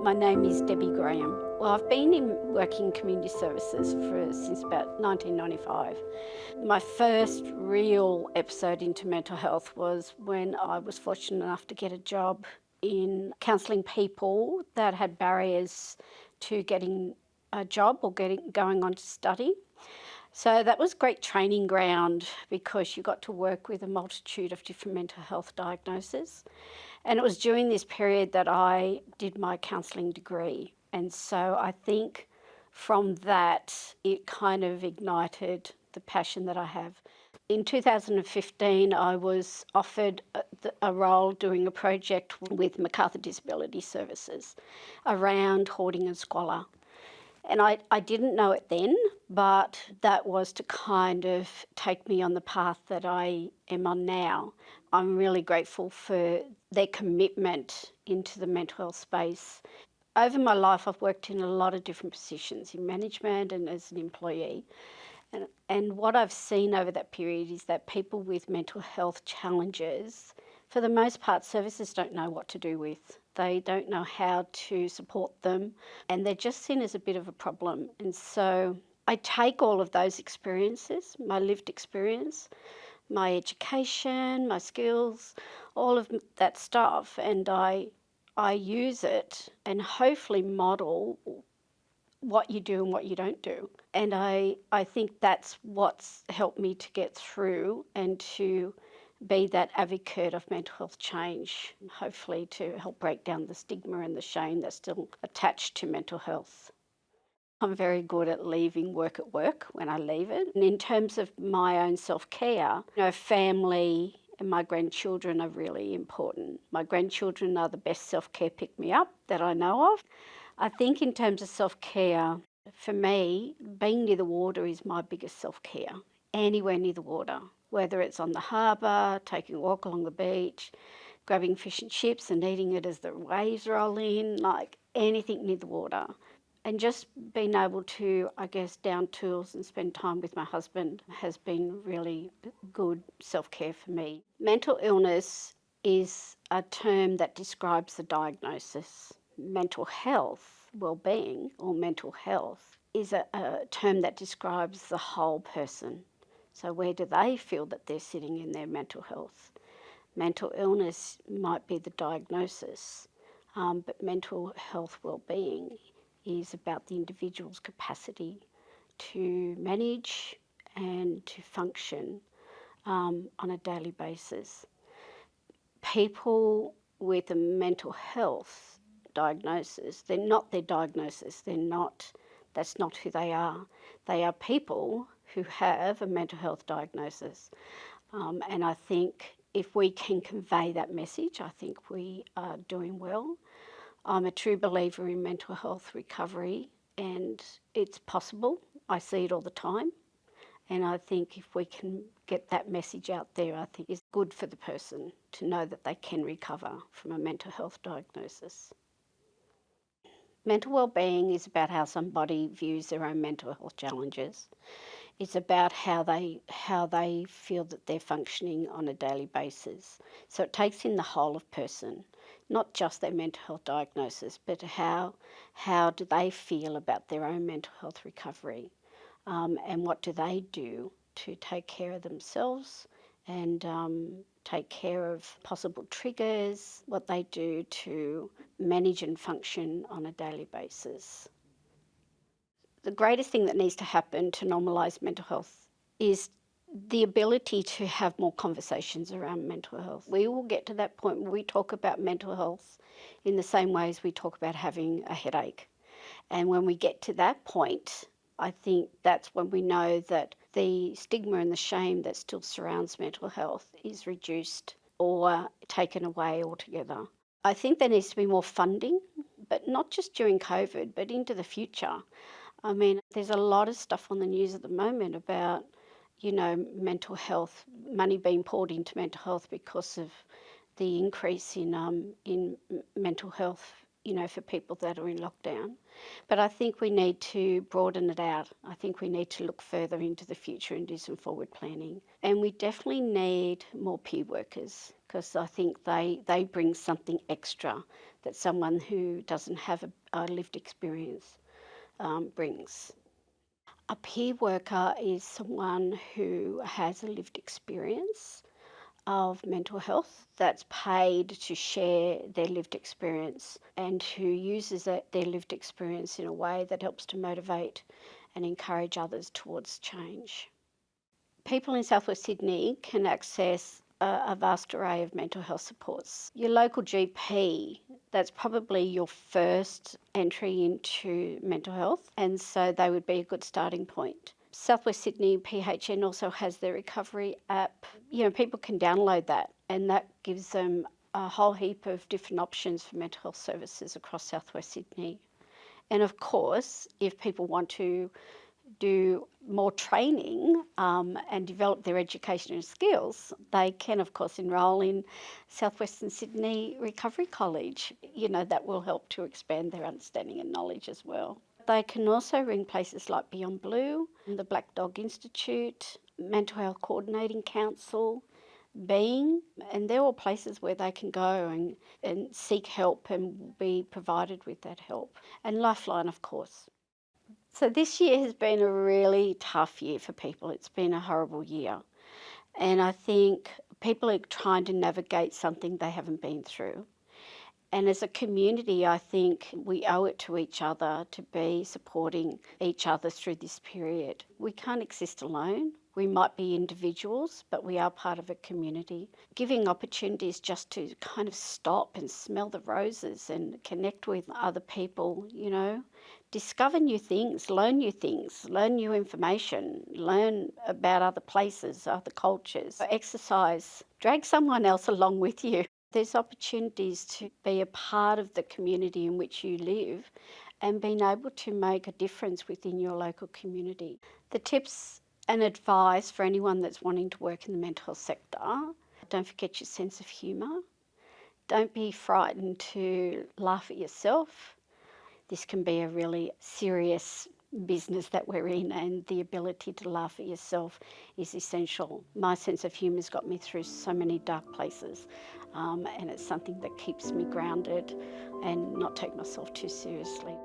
My name is Debbie Graham. Well, I've been working in community services since about 1995. My first real episode into mental health was when I was fortunate enough to get a job in counselling people that had barriers to getting a job or going on to study. So that was great training ground because you got to work with a multitude of different mental health diagnoses. And it was during this period that I did my counselling degree. And so I think from that, it kind of ignited the passion that I have. In 2015, I was offered a role doing a project with Macarthur Disability Services around hoarding and squalor. And I didn't know it then, but that was to kind of take me on the path that I am on now. I'm really grateful for their commitment into the mental health space. Over my life, I've worked in a lot of different positions in management and as an employee. And what I've seen over that period is that people with mental health challenges, for the most part, services don't know what to do with. They don't know how to support them, and they're just seen as a bit of a problem. And so I take all of those experiences, my lived experience, my education, my skills, all of that stuff, and I use it and hopefully model what you do and what you don't do. And I think that's what's helped me to get through and to be that advocate of mental health change, hopefully to help break down the stigma and the shame that's still attached to mental health. I'm very good at leaving work at work when I leave it. And in terms of my own self-care, family and my grandchildren are really important. My grandchildren are the best self-care pick-me-up that I know of. I think in terms of self-care, for me, being near the water is my biggest self-care. Anywhere near the water, whether it's on the harbour, taking a walk along the beach, grabbing fish and chips and eating it as the waves roll in, like anything near the water. And just being able to, down tools and spend time with my husband has been really good self-care for me. Mental illness is a term that describes the diagnosis. Mental health, well-being or mental health is a term that describes the whole person. So where do they feel that they're sitting in their mental health? Mental illness might be the diagnosis, but mental health well-being is about the individual's capacity to manage and to function on a daily basis. People with a mental health diagnosis, they're not their diagnosis, that's not who they are. They are people who have a mental health diagnosis. And I think if we can convey that message, I think we are doing well. I'm a true believer in mental health recovery, and it's possible. I see it all the time. And I think if we can get that message out there, I think it's good for the person to know that they can recover from a mental health diagnosis. Mental wellbeing is about how somebody views their own mental health challenges. It's about how they feel that they're functioning on a daily basis. So it takes in the whole of person, not just their mental health diagnosis, but how do they feel about their own mental health recovery, and what do they do to take care of themselves and take care of possible triggers, what they do to manage and function on a daily basis. The greatest thing that needs to happen to normalise mental health is the ability to have more conversations around mental health. We will get to that point where we talk about mental health in the same way as we talk about having a headache. And when we get to that point, I think that's when we know that the stigma and the shame that still surrounds mental health is reduced or taken away altogether. I think there needs to be more funding, but not just during COVID, but into the future. I mean, there's a lot of stuff on the news at the moment about, mental health, money being poured into mental health because of the increase in mental health for people that are in lockdown. But I think we need to broaden it out. I think we need to look further into the future and do some forward planning. And we definitely need more peer workers, because I think they bring something extra that someone who doesn't have a lived experience brings. A peer worker is someone who has a lived experience of mental health that's paid to share their lived experience and who uses their lived experience in a way that helps to motivate and encourage others towards change. People in Southwest Sydney can access a vast array of mental health supports. Your local GP, that's probably your first entry into mental health, and so they would be a good starting point. Southwest Sydney PHN also has their recovery app. People can download that, and that gives them a whole heap of different options for mental health services across Southwest Sydney. And of course, if people want to do more training and develop their education and skills, they can of course enrol in Southwestern Sydney Recovery College. That will help to expand their understanding and knowledge as well. They can also ring places like Beyond Blue, the Black Dog Institute, Mental Health Coordinating Council, Being, and they're all places where they can go and seek help and be provided with that help. And Lifeline, of course. So this year has been a really tough year for people. It's been a horrible year. And I think people are trying to navigate something they haven't been through. And as a community, I think we owe it to each other to be supporting each other through this period. We can't exist alone. We might be individuals, but we are part of a community. Giving opportunities just to kind of stop and smell the roses and connect with other people, discover new things, learn new information, learn about other places, other cultures, exercise, drag someone else along with you. There's opportunities to be a part of the community in which you live and being able to make a difference within your local community. The tips and advice for anyone that's wanting to work in the mental health sector: don't forget your sense of humour. Don't be frightened to laugh at yourself. This can be a really serious business that we're in, and the ability to laugh at yourself is essential. My sense of humour's got me through so many dark places, and it's something that keeps me grounded and not take myself too seriously.